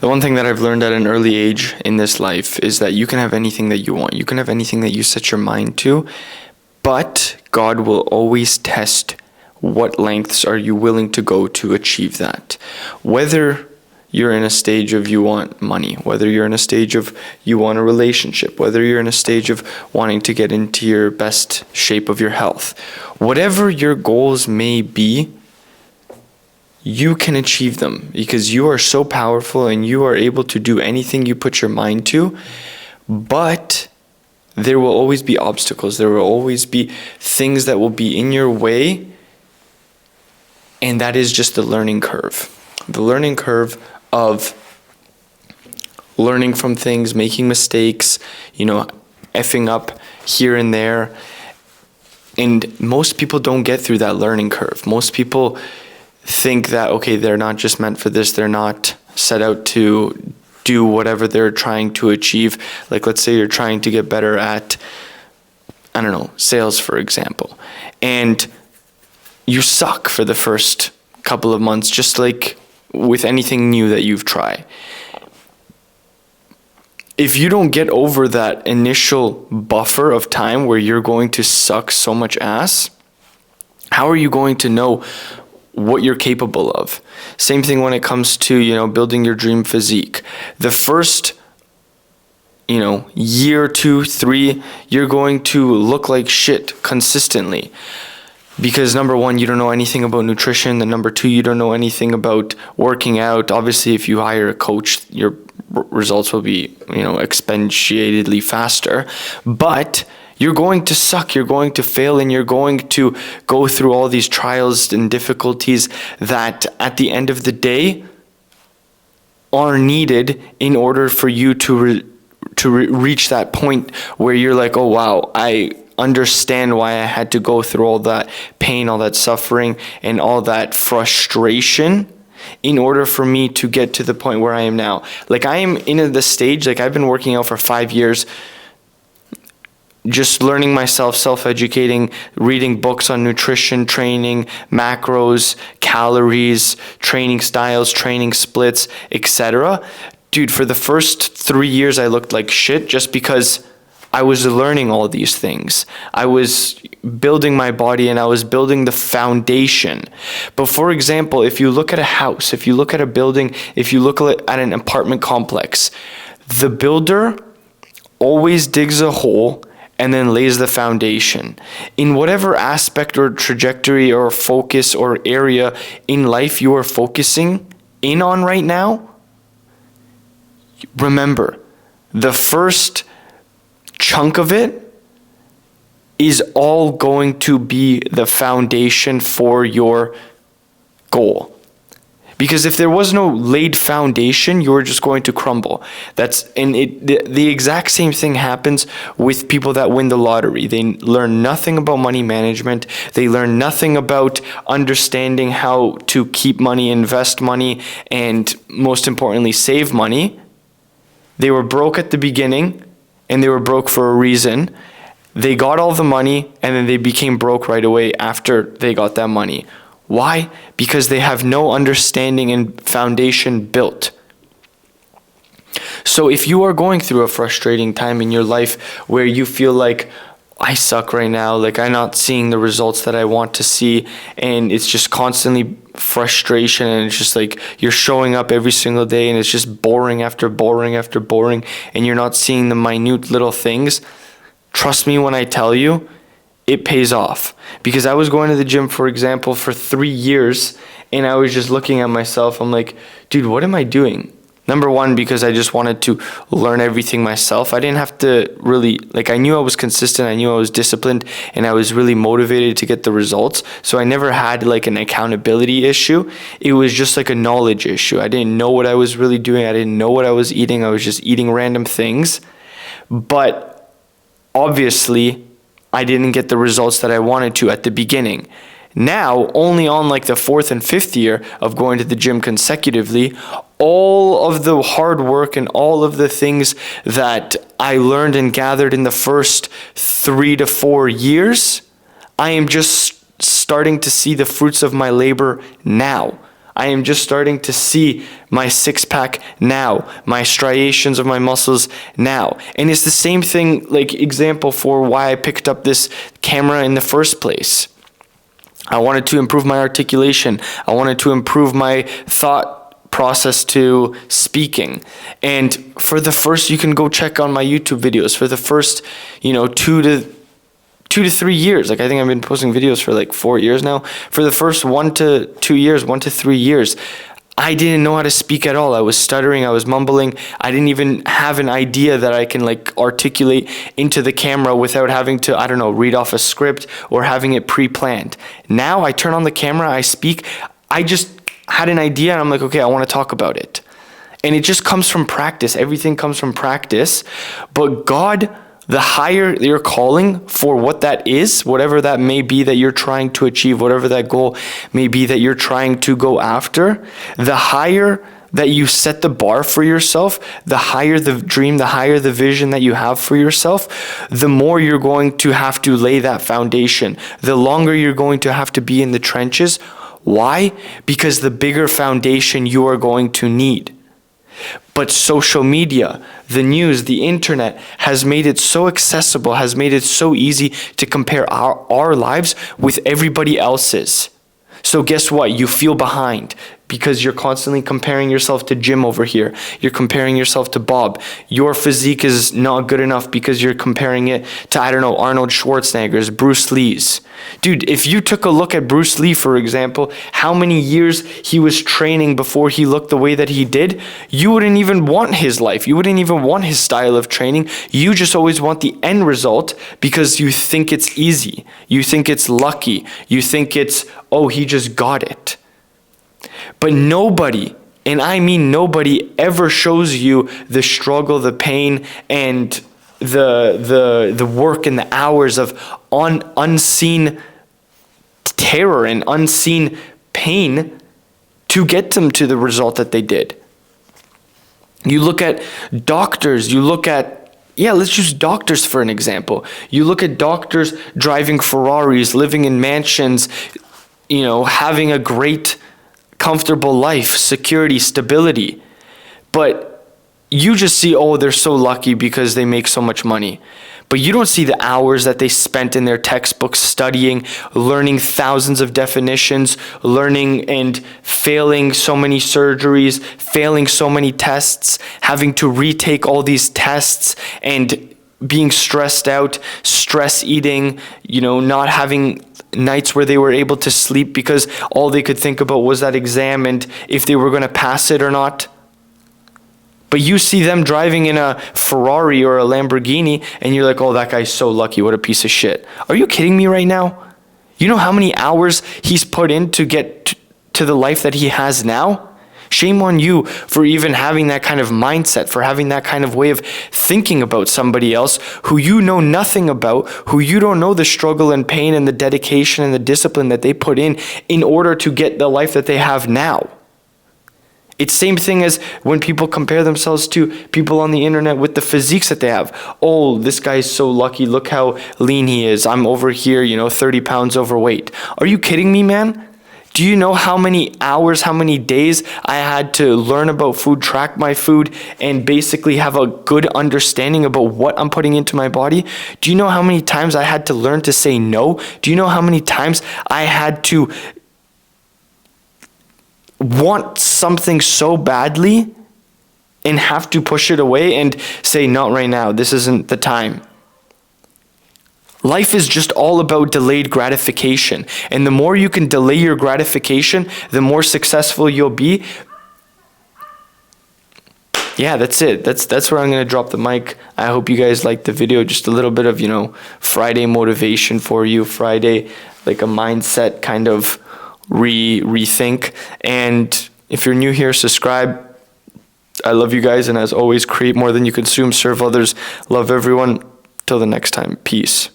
The one thing that I've learned at an early age in this life is that you can have anything that you want. You can have anything that you set your mind to, but God will always test what lengths are you willing to go to achieve that. Whether you're in a stage of you want money, whether you're in a stage of you want a relationship, whether you're in a stage of wanting to get into your best shape of your health, whatever your goals may be, you can achieve them because you are so powerful and you are able to do anything you put your mind to. But there will always be obstacles. There will always be things that will be in your way. And that is just the learning curve. The learning curve of learning from things, making mistakes, effing up here and there. And most people don't get through that learning curve. Most people think that, okay, they're not just meant for this, they're not set out to do whatever they're trying to achieve. Like, let's say you're trying to get better at, sales, for example, and you suck for the first couple of months, just like with anything new that you've tried. If you don't get over that initial buffer of time where you're going to suck so much ass, how are you going to know what you're capable of? Same thing when it comes to, building your dream physique. The first, year, 2, 3, you're going to look like shit consistently. Because number one, you don't know anything about nutrition. And number two, you don't know anything about working out. Obviously, if you hire a coach, your results will be, exponentially faster. But you're going to suck, you're going to fail, and you're going to go through all these trials and difficulties that at the end of the day are needed in order for you to reach that point where you're like, oh wow, I understand why I had to go through all that pain, all that suffering, and all that frustration in order for me to get to the point where I am now. Like, I am in the stage, like I've been working out for 5 years, just learning myself, self-educating, reading books on nutrition, training, macros, calories, training styles, training splits, etc. Dude, for the first 3 years, I looked like shit just because I was learning all these things. I was building my body and I was building the foundation. But for example, if you look at a house, if you look at a building, if you look at an apartment complex, the builder always digs a hole and then lays the foundation. In whatever aspect or trajectory or focus or area in life you are focusing in on right now, remember, the first chunk of it is all going to be the foundation for your goal. Because if there was no laid foundation, you were just going to crumble. The exact same thing happens with people that win the lottery. They learn nothing about money management. They learn nothing about understanding how to keep money, invest money, and most importantly, save money. They were broke at the beginning, and they were broke for a reason. They got all the money, and then they became broke right away after they got that money. Why? Because they have no understanding and foundation built. So if you are going through a frustrating time in your life where you feel like, I suck right now, like I'm not seeing the results that I want to see, and it's just constantly frustration, and it's just like you're showing up every single day and it's just boring after boring after boring, and you're not seeing the minute little things, trust me when I tell you, it pays off. Because I was going to the gym, for example, for 3 years, and I was just looking at myself. I'm like, dude, what am I doing? Number one, because I just wanted to learn everything myself. I didn't have to really, I knew I was consistent, I knew I was disciplined, and I was really motivated to get the results. So I never had an accountability issue. It was just a knowledge issue. I didn't know what I was really doing. I didn't know what I was eating. I was just eating random things. But obviously, I didn't get the results that I wanted to at the beginning. Now, only on the 4th and 5th year of going to the gym consecutively, all of the hard work and all of the things that I learned and gathered in the first 3 to 4 years, I am just starting to see the fruits of my labor now. I am just starting to see my six-pack now, my striations of my muscles now. And it's the same thing, like example for why I picked up this camera in the first place. I wanted to improve my articulation. I wanted to improve my thought process to speaking. And for the first, you can go check on my YouTube videos. For the first, 2 to 3 years, like I think I've been posting videos for like 4 years now. For the first 1 to 2 years, 1 to 3 years, I didn't know how to speak at all. I was stuttering, I was mumbling. I didn't even have an idea that I can like articulate into the camera without having to, read off a script or having it pre-planned. Now I turn on the camera, I speak. I just had an idea and I'm like, okay, I want to talk about it. And it just comes from practice. Everything comes from practice. But God, the higher your calling for what that is, whatever that may be that you're trying to achieve, whatever that goal may be that you're trying to go after, the higher that you set the bar for yourself, the higher the dream, the higher the vision that you have for yourself, the more you're going to have to lay that foundation, the longer you're going to have to be in the trenches. Why? Because the bigger foundation you are going to need. But social media, the news, the internet has made it so accessible, has made it so easy to compare our lives with everybody else's. So guess what? You feel behind because you're constantly comparing yourself to Jim over here. You're comparing yourself to Bob. Your physique is not good enough because you're comparing it to, Arnold Schwarzenegger's, Bruce Lee's. Dude, if you took a look at Bruce Lee, for example, how many years he was training before he looked the way that he did, you wouldn't even want his life. You wouldn't even want his style of training. You just always want the end result because you think it's easy. You think it's lucky. You think it's, oh, he just got it. But nobody, and I mean nobody, ever shows you the struggle, the pain, and the work and the hours of unseen terror and unseen pain to get them to the result that they did. You look at doctors, let's use doctors for an example. You look at doctors driving Ferraris, living in mansions, having a great comfortable life, security, stability. But you just see, oh, they're so lucky because they make so much money. But you don't see the hours that they spent in their textbooks studying, learning thousands of definitions, learning and failing so many surgeries, failing so many tests, having to retake all these tests and being stressed out, stress eating, not having nights where they were able to sleep because all they could think about was that exam and if they were going to pass it or not. But you see them driving in a Ferrari or a Lamborghini and you're like, oh, that guy's so lucky. What a piece of shit. Are you kidding me right now? You know how many hours he's put in to get to the life that he has now? Shame on you for even having that kind of mindset, for having that kind of way of thinking about somebody else who you know nothing about, who you don't know the struggle and pain and the dedication and the discipline that they put in order to get the life that they have now. It's same thing as when people compare themselves to people on the internet with the physiques that they have. Oh, this guy's so lucky. Look how lean he is. I'm over here, 30 pounds overweight. Are you kidding me, man? Do you know how many hours, how many days I had to learn about food, track my food, and basically have a good understanding about what I'm putting into my body? Do you know how many times I had to learn to say no? Do you know how many times I had to want something so badly and have to push it away and say, not right now, this isn't the time? Life is just all about delayed gratification. And the more you can delay your gratification, the more successful you'll be. Yeah, that's it. That's where I'm going to drop the mic. I hope you guys liked the video. Just a little bit of, Friday motivation for you. Friday, like a mindset kind of rethink. And if you're new here, subscribe. I love you guys. And as always, create more than you consume. Serve others. Love everyone. Till the next time. Peace.